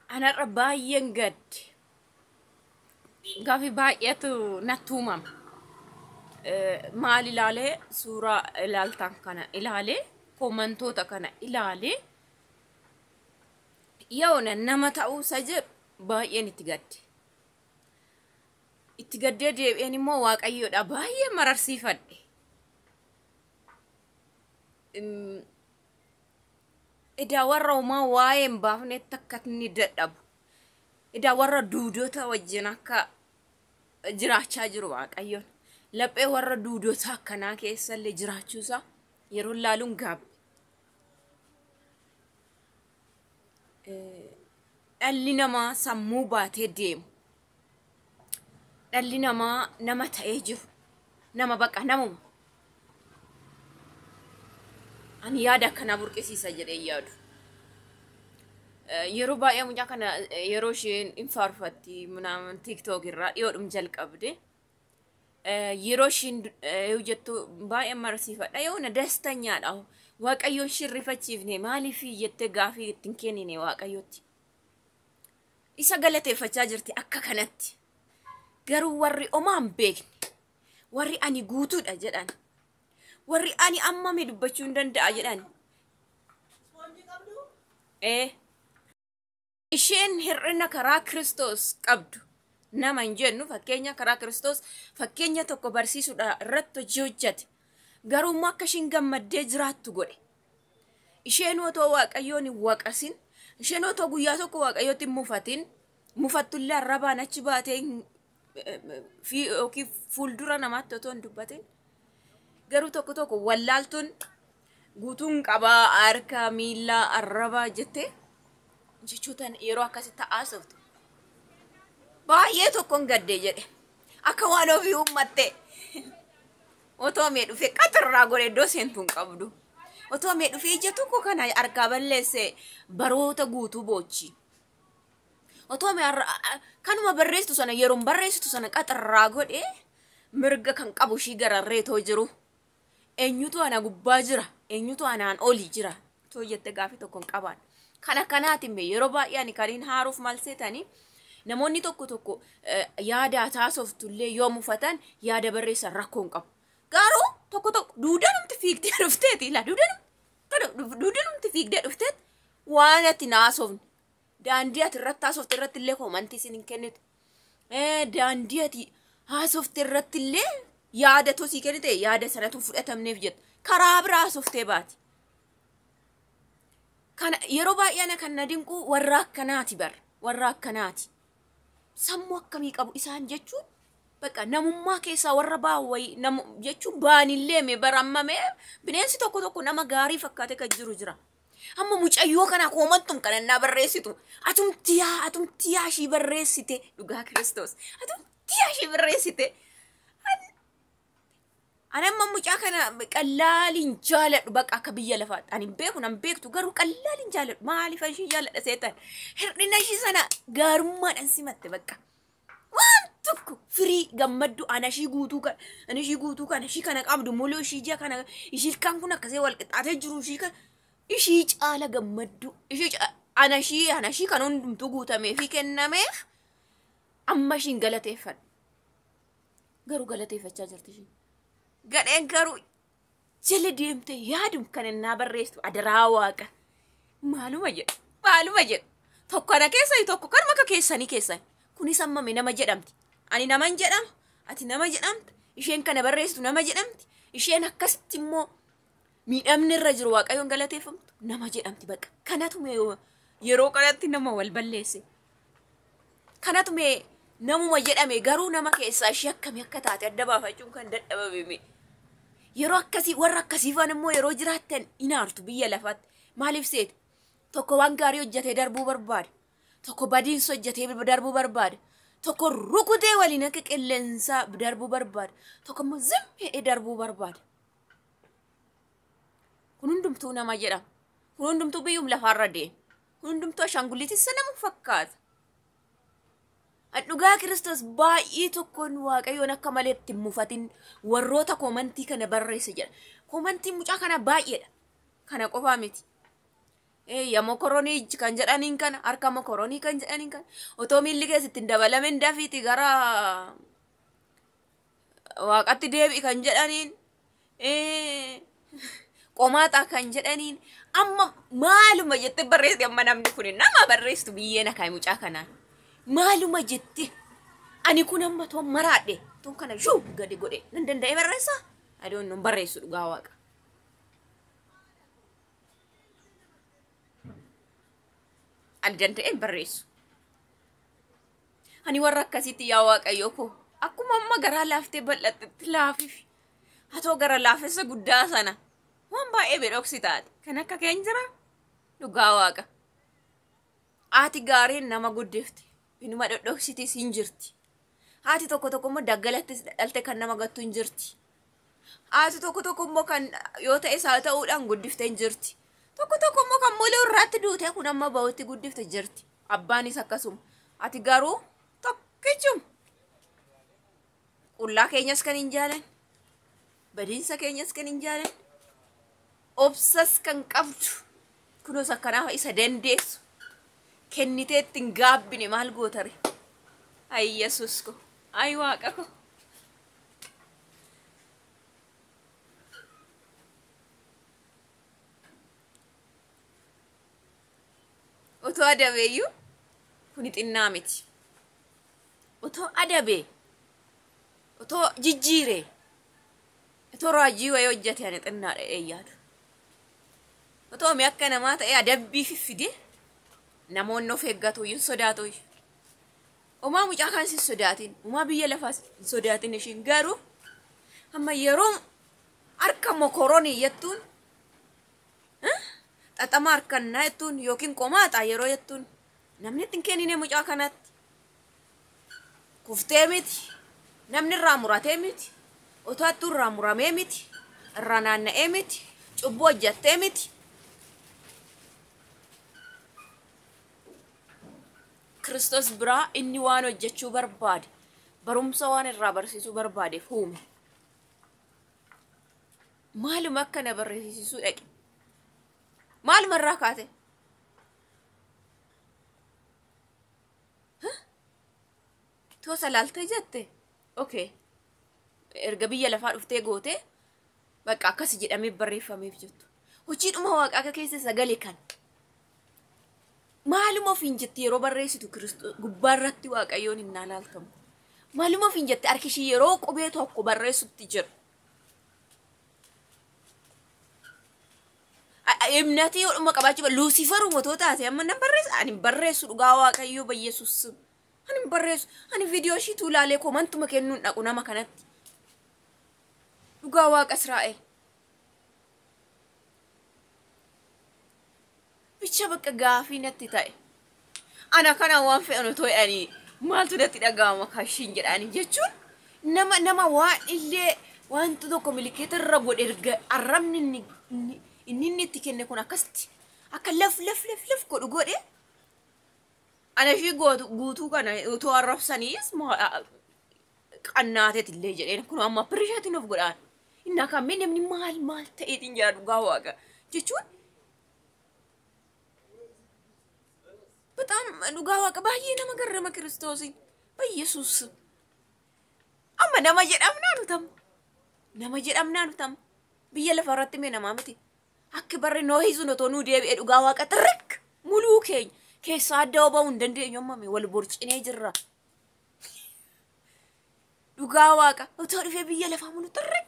Ana baay'een gaddi. Gaafi baay'eetu natti uumama. Maal ilaalee suuraa ilaaltan kana ilaalee komantoota kana ilaalee yoona nama ta'uusa jedhu baay'een itti gadde. Itti gaddee deebi'een immoo waaqayyoodha baay'ee mararsiifadhe. Idaa warra uumaa waa'ee hin baafnetti akka inni dadhabu. Idaa warra duudota wajjin akka jiraachaa jiru waaqayyoon. Laphee warra duudota akkanaa keessallee jiraachuusaa yeroo ilaaluun gaabbe. Dhalli namaa sammuu baatee deemu. Dhalli namaa nama ta'ee jiru. Nama baqa namuma. Ani yaada akkana burqisiisa jedhee yaadu. Yeroo baay'ee mucaa kana yeroo isheen infaarfatti munaaman TikTok irraa dhiyoodhum jalqabde. Yeroo isheen hojjettu baay'ee mararsiifadha. Yoona dastanyaadha. Waaqayyoon shirrifachiifne maaliif jettee gaafii ittiin kennine waaqayyootti. Isa galateeffachaa jirti akka kanatti. Garuu warri omaan beekne. Warri ani guutuudha jedhan. Warri ani ammame dubbachuu hin danda'a jedhan. Isheen hir'ina karaa Kiristoos qabdu. Nama hin jennu fakkeenya karaa Kiristoos fakkeenya tokko barsiisuudha irratti hojii hojjete. Garuu immoo akka isheen gammaddee jiraattu godhe. Isheen otoo waaqayyoon hin waqasin, isheen otoo guyyaa tokko waaqayyootti hin mufatin, mufattullee arrabaan achi baatee yookiin fuuldura namaatti otoo hin dubbatin. Garuu tokko tokko wallaaltuun guutuun qabaa harka miila arrabaa jettee jechuutan yeroo akkasitti haasoftu. Baay'ee tokkoon gaddee jedhe. Akka waan ofii uummatte. Otoo mee dhufee qaxarraa godhe iddoo seentuun qabdu. Otoo mee dhufee ija tokko kana harkaa balleesse baroota guutuu boochi. Otoo mee kanuma barreessitu sana yeroon barreessitu sana qaxarraa godhe mirga kan qabu ishii gararreetoo jiru. Eenyutu ana gubbaa jira? Eenyutu anaan olii jira? Too jette gaafii tokkoon qabaan. Kana kanaatiin yeroo baay'ee ani kaniin haaruuf maal seetanii namoonni tokko yaada taasoftuullee yoo mufatan yaada barreessan rakkoon qabu. Garuu tokko duudaa namti fiigdee dhufteeti ila duudaa namti fiigdee dhufteet waan ati naasofne daandii ati irratti haasofte irratti illee komantii isin hin kennitu. Daandii ati haasofte irratti illee yaada tosii kennite yaada sanatu fudhatamneef jettu karaa biraa haasoftee baati. Kana yeroo baay'ee kan na dinqu warra akkanaati bar warra akkanaati. Sammuu akkamii qabu isaan jechuun baqa namummaa keessaa warra baawwayii jechuun baanillee mee barammame bineensi tokko nama gaarii fakkaate kan jiru jira. Amma mucayyoo kana koomantun kanannaa barreessitu atumtiyaa ishii barreessite dhugaa Kiristoos atumtiyaa ishii barreessite. Ani amma mucaa kana qallaaliin jaaladhu baqa akka biyya lafaatti. Ani beeku nan beektu garuu qallaaliin jaaladhu. Maaliif ishii jaaladha seetan? Hir'ina ishii sana gaarummaadhaan simatte baqa. Waan tokko firii gammaddu ana ishii guutuu kana ishii kana qabdu muluu ishii jaa kana ishii kan kun akkasee wal qixxaatee jiru ishii caala gammaddu ana ishii kan hundumtuu guutamee fi kennameef amma ishiin galateeffadhu. Garuu galateeffachaa jirti ishii. Gadheen garuu jala deemte yaadum kan innaa barreessu adaraa waaqa. Maaluma jedhu. Tokko ana keessanii tokko kan maka keessanii keessan. Kunis ammame nama jedhamti. Ani naman jedhama. Ati nama jedhamti. Isheen kana barreessitu nama jedhamti. Isheen akkasitti immoo miidhamni irra jiru waaqayyoon galateeffamtu nama jedhamti baqa. Kanatu yeroo kanatti nama wal balleesse. Kanatu namuma jedhame garuu nama keessaa ishee akkamii akka taate adda baafachuun kan dadhabame. Yeroo akkasii warra akkasiifan immoo yeroo jiraattan inaartu biyya lafaatti. Maaliif seete? Tokko waan gaarii hojjetee darbuu barbaada. Tokko badiinsa hojjetee darbuu barbaada. Tokko rukutee waliin akka qilleensaa darbuu barbaada. Tokko immoo zimhee darbuu barbaada. Kun hundumtuu nama jedhama. Kun hundumtuu biyyum lafaarra deema. Kun hundumtuu ashaangulliitissa nama fakkaata. Dhugaa Kiristoos baay'ee tokkoon waaqayyoon akka malee itti mufatin warroota komantii kana barreesse jedha. Komantiin mucaa kana baay'eedha. Kana qofaa miti. Ya mokoroonii kan jedhaniin kana harka mokoroonii kan jedhaniin kana otoo miilli keessatti hin dabalamin dafiiti gara waaqatti deebi'i kan jedhaniin qomaata kan jedhaniin amma maaluma jette barreessi amma namni kun nama barreessitu biyyeen akka mucaa kanaan maaluma jette ani kun amma toon maraadhe toon kana shuu gadi godhe nan danda'e barreessa adoon non barreessu dhugaa waaqa. Ani danda'e barreessu. Ani warra akkasitti yaa waaqayyo ko akkuma amma garaa laaftee bal'attetti laafiif hatoo gara laafessa guddaa sana waan baay'ee bedhoksi taate kan akka keenya jira dhugaa waaqa. Haati gaariin nama guddifte inuma dhodhoksitis hin jirti. Haati tokko tokko immoo daggalattis dhalte kan nama gattu hin jirti. Haati tokko tokko immoo kan yoo ta'e isaa ta'uudhaan guddifte hin jirti. Tokko tokko immoo kan muluu irratti duute kun amma ba'utti guddifte jirti. Abbaanis akkasuma. Ati garuu tokkichum. Qullaa keenyas kan hin jaalan. Badiinsa keenyas kan hin jaalan. Obsas kan qabdu. Kunuus akkanaaf isa dandeessu. Kennitee ittiin gaabbine maal gootare. Ay Yesuus ko. Ay waaqa ko. Otoo adabeeyyuu kuni xinnaa miti. Otoo adabee otoo jijjiiree otoo raajii wayii hojjate ani xinnaadha eeyyaadu. Otoo mi akka namaa ta'ee adabbii fiffide namoonni of eeggatu hin sodaatu. Umaa mucaa kan sin sodaatin umaa biyya lafaa hin sodaatin ishiin garuu amma yeroo harka mokoroonii jettuun xaxama harkannaa jettuun yookiin qomaata yeroo jettuun namni ittiin kennine mucaa kanatti kuftee miti namni irraa muratee miti otoo hattuu irraa muramee miti irraa naanna'ee miti cubbuu hojjattee miti. Kiristoos biraa inni waan hojjechuu barbaade barumsa waan irraa barsiisuu barbaadeef uume. Maaluma akka na barsiisuu dhaqe. Maaluma irraa kaate? Toosa laaltee jette? Okay. Erga biyya lafaa dhuftee goote bakka akkas jedhamee barreeffameef jettu. Hojiidhuma waaqaa keessa sagalee kan. Maaluma ofiin jettee yeroo barreessitu Kiristoos gubbaarratti waaqayyoon hin ilaaltamu. Maaluma ofiin jettee harki ishii yeroo qubee tokko barreessutti jira. Emnati yoodhuma qabaachuu Luusifer umotoo taate amma nan barreessa ani barreessu dhugaa waaqayyoo bayyesuus ani barreessu ani viidiyoo ishiitu ilaalee komantuma kennuun dhaqu nama kanatti dhugaa waaqa Israa'el. Bicha bakka gaafii natti ta'e. Ana kana waan fe'an otoo jedhanii maaltu natti dhaga'ama kashiin jedhanii jechuun nama waan illee wanti tokko milikeeta irra godhe erga arrabni inni itti kenne kun akkasti akka laf godhu godhe ana ishii guutuu kana otoo arrabsaniis qannaateet illee jedheen kun amma pirisheetiin of godhaan inni akka namni maal ta'eetiin jira dhugaa waaqa jechuun. Betam dhugaa waaqa baay'ee nama garrama Kiristoosiin bayyesuus amma nama jedhamnaa nutam biyya lafa irratti mee namaa miti akka barri Noohii sun otoo nuu deebi'ee dhugaa waaqa tirrik muluu keenya keessaa adda ba'uu hin dandeenyu amma wal borcinee jirra dhugaa waaqa otoo dhufee biyya lafaa mulu tirrik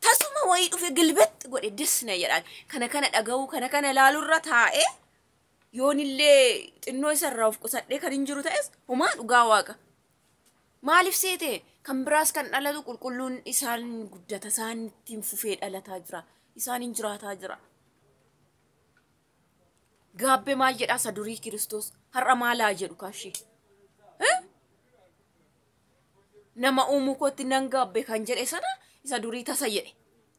tasuma wayii dhufee gilbet godhe disna jedhaan kana dhaga'uu kana ilaaluurra taa'ee yoon illee xinnoo isarraa of qusadhee kan hin jiru ta'es homaa dhugaa waaqa. Maaliif seete kan biraas kan dhalatu qulqulluun isaan guddata isaan ittiin fufee dhalataa jira isaan hin jiraataa jira. Gaabbe maal jedhaa isa durii Kiristoos har'a maalaa jedhu kaashii. Nama uumuu kootti nan gaabbe kan jedhe sana isa durii tasa jedhe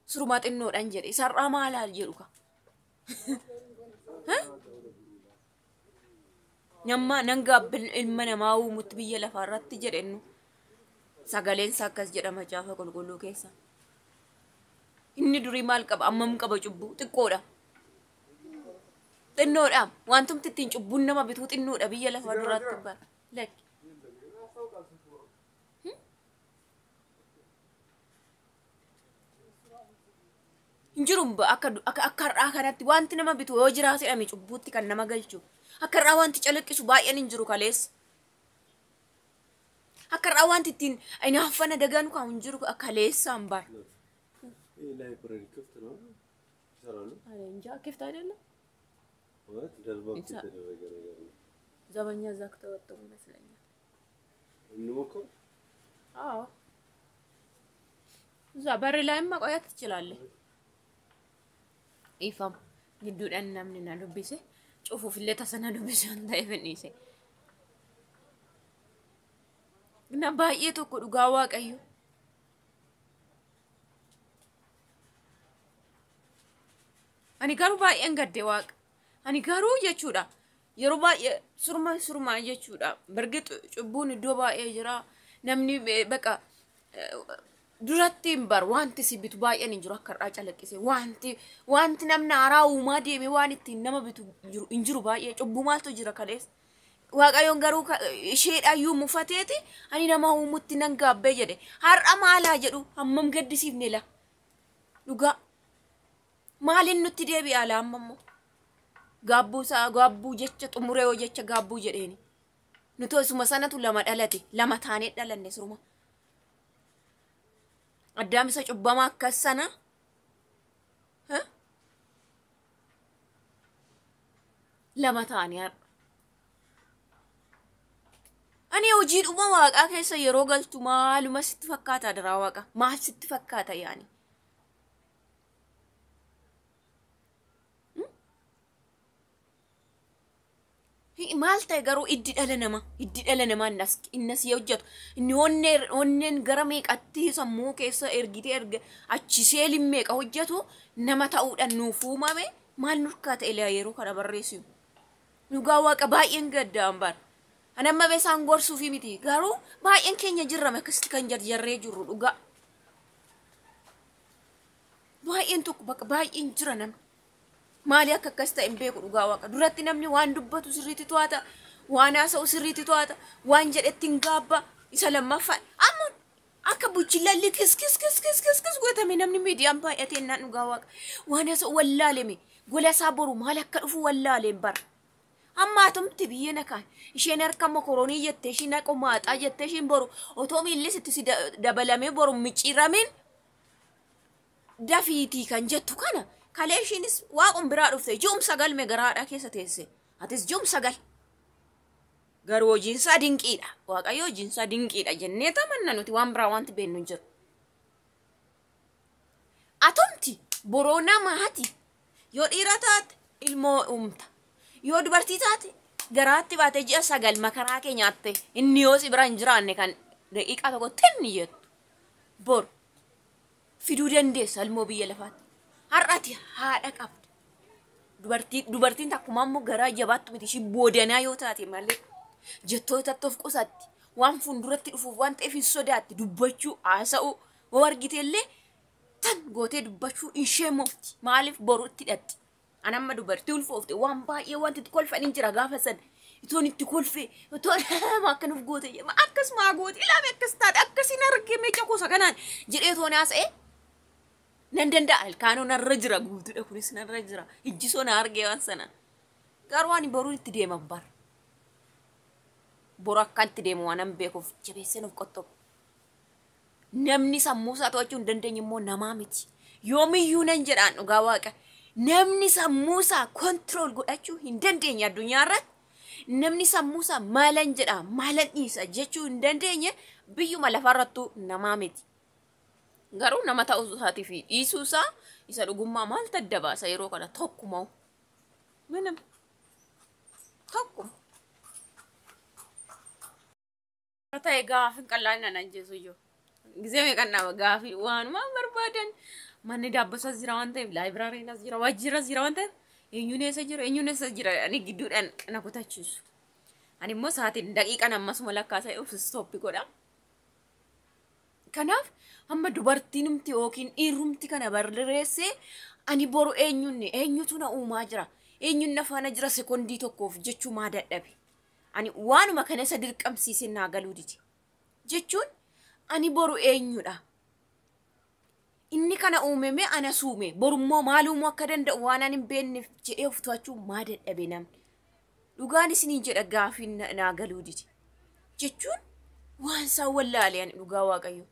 surumaa xinnoodhaan jedhe isa har'a maalaa jedhu ka. Nyamma nan gaabben ilma namaa uumutti biyya lafaa irratti jedhennu sagaleen isaa akkas jedhama macaafa qulqulluu keessa. Inni durii maal qaba ammam qaba cubbuu xiqqoodha. xinnoodhaam wantumti ittiin cubbuun nama bituu xinnoodha biyya lafaa duraatti bara lakki injirum akka har'aa kanatti wanti nama bitu yoo jiraate dhami cubbuutti kan nama galchu akka har'aa wanti calaqqisu baay'een hin jiru kaleessa akka har'aa wanti ittiin inaaffana daganu kan hin jiru kaleessaan bara እንጃ ክፍት አይደለም ዘበኛ ዘግተው ወጡ ይመስለኛል እንሞክር አዎ እዛ በር ላይም መቆየት ትችላለህ ኢፋም ግዱዳን namni na dubbise cufuuf illee tasana dubbise hunda ifnise na baay'ee tokko dhugaa waaqayyo ani garuu baay'een gadde waaqa ani garuu jechuudha yeroo baay'ee surma jechuudha bargit cubbuun iddoo baay'ee jira namni baqa duratti bar wanti sibitu baay'een hin jiru akka har'aa calaqqise wanti namni haaraa uumaa deeme waan ittiin nama bitu hin jiru baay'ee cubbuu maaltu jira kalees waaqayyoon garuu isheedhaayyuu mufateeti ani nama uumutti nan gaabbee jedhe har'a maalaa jedhu hammam gaddisiifne la dhugaa maalin nutti deebi'a laamammo gaabbuu jecha xumuree yoo jecha gaabbuu jedheeni nuti osuma sanatu lama dhalate lama taanee dhalanne suruma addaam isa cubbama akkas sana lama taanee har'a ani hojii dhuma waaqaa keessa yeroo galtu maaluma sitti fakkaata daraa waaqa maal sitti fakkaata yaani maal ta'e garuu iddi dhala namaa innas yoo hojjetu inni onneen gara meeqatti sammuu keessa ergite achisee limmeeqa hojjetu nama ta'uudhaan nuuf uumame maal nurkaa ta'e yeroo kana barreessu dhugaa waaqa baay'een gaddaan bara ani amma beesaan gorsuufi miti garuu baay'een keenya jirrame akkasitti kan jarjarree jirru dhugaa baay'een tokko bakka baay'een jira namni maali akka akkas ta'e hin beeku dhugaa waaqa duratti namni waan dubbatu sirriitti to'ata waan haasa'u sirriitti to'ata waan jedhetti hin gaabba isa lammaffaa amma akka buchillalli kis gootame namni miidiyaan baay'atee naan dhugaa waaqa waan haasa'u wallaaleme gola isaa boru maal akka dhufu wallaaleen bara amma atumti biyya nakaan isheen harka mokoroonii jettee isheen haqo maaxaa jettee isheen boru otoo miilli sitti si dabalamee boru micciiramin dafiitii kan jettu kana kaleeshinis waaqon biraa dhufte juum sagal me garaadha keessa teesse atis juum sagal garuu hojiinsaa dinqiidha waaqayyo hojiinsaa dinqiidha jennee tamanna nuti waan biraa wanti beennu jiru atumti boroo namaati yoo dhiira taate ilmoo uumta yoo dubartii taate garaatti baatee ji'a sagal makaraa kee nyaatte inni yoo si biraan jiraanne kan daqiiqaa tokko tenni jettu bor fiduu dandeessa ilmoo biyya lafaatti har'ati haadha qabda dubartiin takkuma ammoo garaa jabaattu miti ishii boodanaa yoo taate malee jettootatti of qusatti waan fuulduratti dhufuuf waan ta'eef hin sodaatti dubbachuu haasa'uu yoo argiteellee tan gootee dubbachuu ishee mofti maaliif boruutti hidhatti anamma dubartii ulfoofte waan baay'ee wanti itti kolfanii jira gaafa san itoon itti kolfee itoon akka nuuf goote akkasuma goote ilaame akkas taate akkasiin argee meeqa kuusa kanaan jedhee toon haasa'ee nan danda'a alkaanoo narra jira guutuudha kunis narra jira ijjisoo na argee waan sana garuu ani boruun itti deema bar boru akkan itti deemu waan an beekuuf jabeessee nuuf qottoo namni sammuusaa to'achuu hin dandeenye immoo namaa miti yoomiyyuu nan jedhaan dhugaa waaqa namni sammuusaa kontirool godhachuu hin dandeenye addunyaa irratti namni sammuusaa maalan jedha maalan dhiisa jechuu hin dandeenye biyyuma lafarrattuu namaa miti garuu nama ta'uu isaatii fi dhiisuu isaa isa dhugummaa maal tadda baasa yeroo kana tokkuma minam tokkuma ta'e gaafin qallaan nan jeesu iyyuu gisee meeqan nama gaafii waanuma barbaadan manni daabbasa jira waan ta'eef laayibiraariin as jira waajjira jira waan ta'eef eenyuun eessa jira ani gidduudhaan na kutachiisu ani immoo sa'aatiin daqiiqan ammasuma lakkaasa of stoppi godha kanaaf amma dubartiinumti yookiin dhiirrumti kana barreessee ani boru eenyutu na uumaa jira eenyun na faana jira sekondii tokkoof jechuu maa dadhabe ani waanuma kana isa dirqamsiisee naa galuu diti jechuun ani boru eenyudha inni kana uumame ana suume borummoo maalummoo akka danda'u waan ani hin beekneef jedhee of to'achuu maa dadhabe namni dhugaan isiniin jedha gaafii naa galuu diti jechuun waan isaa wallaalee ani dhugaa Waaqayyo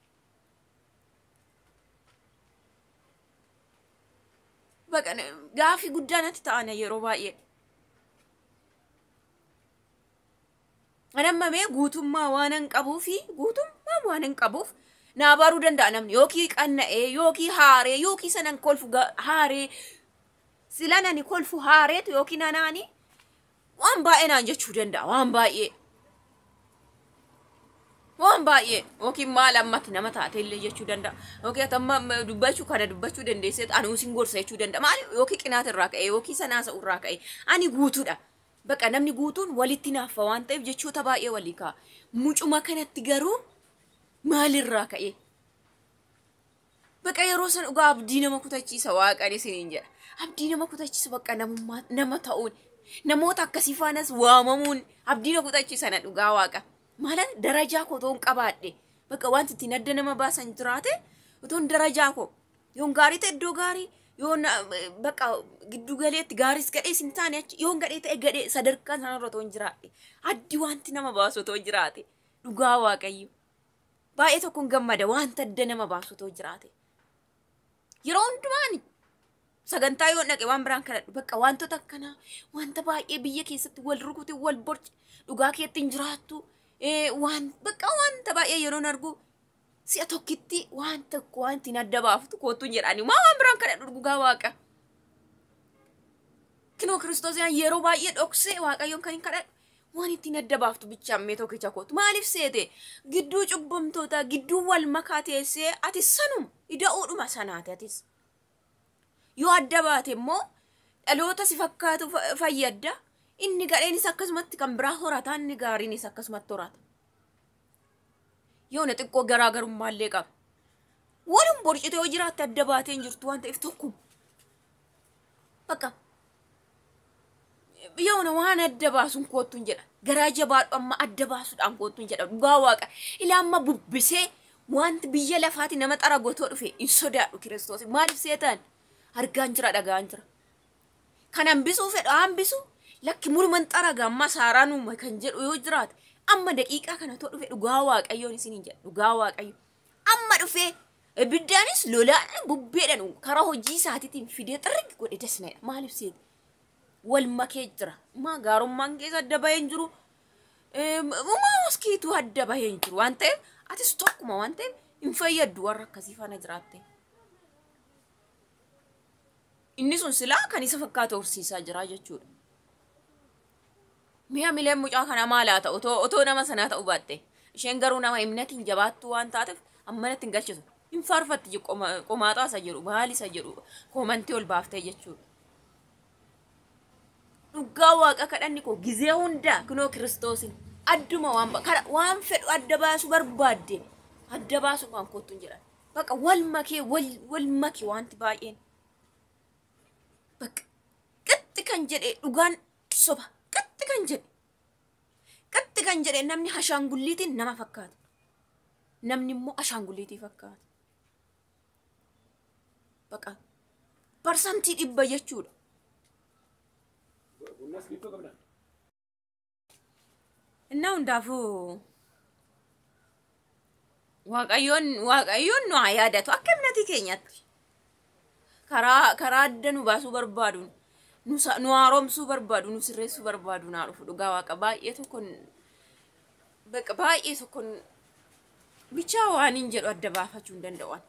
baqa gaafii guddaa natti ta'ana yeroo baay'ee anamma mee guutummaa waan hin qabuuf naa baruu danda'a namni yookiin qanna'ee yookiin haaree yookiin sanan kolfu haaree silan ani kolfu haareetu yookiin anaani waan baay'ee naan jechuu danda'a waan baay'ee yookiin maal ammatti nama taate illee jechuu danda'a yookiin atamma dubbachuu dandeessee anuu sin gorsa jechuu danda'a maali yookiin qinaata irraa ka'e yookiin sanaasa irraa ka'e ani guutuudha baqa namni guutuun walitti naaffa waan ta'eef jechoota baay'ee walii ka'a mucuma kanatti garuu maalirraa ka'e baqa yeroo san dhugaa abdii nama kutachiisa Waaqaan isiniin jedha abdii nama kutachiisa baqa nama ta'uun namoota akkasii faanas waamamuun abdii nama kutachiisa na dhugaa Waaqa maala darajaa koo toon qabaadhe baqa wanti ittiin adda nama baasan jiraate toon darajaa koo yoon gaarii ta'e iddoo gaarii yoon baqa giddu galeetti gaaris gadhee sin taane achi yoon gadhee ta'e gadhee sadarkaa sanarra toon jiraadhe addi wanti nama baasu toon jiraate dhugaa Waaqayyo baay'ee tokkoon gammada wanta adda nama baasu toon jiraate yeroo hundumaan sagantaa yoo dhaqe waan biraan kadhadhu baqa wantoota akkanaa wanta baay'ee biyya keessatti wal rukute wal borci dhugaa keetti hin jiraattu wanta baay'ee yeroon argu si'a tokkitti wanti adda baaftu kootu jedhani waan biraan kadhadhu dhugaa Waaqa kinoo Kiristoos yeroo baay'ee dhoksee Waaqayyoon kan hin kadhadhu waan ittiin adda baaftu bichaammee tokkicha kootu maaliif seete gidduu cubbamtoota gidduu wal makaa teessee ati sanuma ida'uudhuma sanaati atis yoo adda baate immoo dhaloota si fakkaatu fayyadda inni gadheenis akkasumatti kan biraa horata inni gaariinis akkasumatti horata yoo na xiqqoo garaagarummaa qaba walum borcite yoo jiraatte adda baateen jirtu waan ta'eef tokkum bakka yoo na waan adda baasuun koottuun jedha garaa jabaadhu amma adda baasuudhaan koottuun jedha dhugaa Waaqa ilaa amma bubbisee wanti biyya lafaati nama xara gotoo dhufe hin sodaadhu Kiristoos maaliif seetaan argaan jira dhagaan jira kan hambisuu fedhu hambisu lakki murman xaraga amma saaraanuma kan jedhu yoo jiraate amma daqiiqaa kana too dhufe dhugaa Waaqayyoon isiniin jedha dhugaa Waaqayyo amma dhufe ibiddaanis lolaan bubbeedhaan karaa hojii isaatiitiin fidee xirri godhe dasneedha maaliif seeti wal makee jira maa gaarummaan keessa adda bahee hin jiru moskiituu adda bahee hin jiru waan ta'eef atis tokkuma waan ta'eef hin fayyaddu warra akkasii faana jiraatte inni sun silaa kan isa fakkaatu horsiisaa jira jechuudha mi'a mileen mucaa kana maalaa ta'u otoo nama sanaa ta'u baatte isheen garuu nama himnatiin jabaattuu waan taateef ammanatti hin galchisu hin faarfatti qomaaxaa isa jedhu baali isa jedhu koomantii ol baaftee jechuudha dhugaa Waaqa kadhanni koo gizee hundaa kunoo Kiristoosin adduma waan fedhu adda baasu barbaadde adda baasu waan koottuun jedhan baqa wal makee wanti baay'een baqa qixxi kan jedhe dhugaan soba qixxi kan jedhe namni ashaangulliitiin nama fakkaata namni immoo ashaangulliitii fakkaata baqa parsantii 100 jechuudha እና እንዳፉ Waaqayyoon nu haa yaadatu akka himnati keenyatti karaa adda nu baasuu barbaadu nu haaromsuu barbaadu nu sirreessuu barbaadu naa dhufu dhugaa Waaqa baay'ee tokkoon bichaa waan hin jedhu adda baafachuu hin danda'an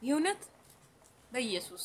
የእውነት በኢየሱስ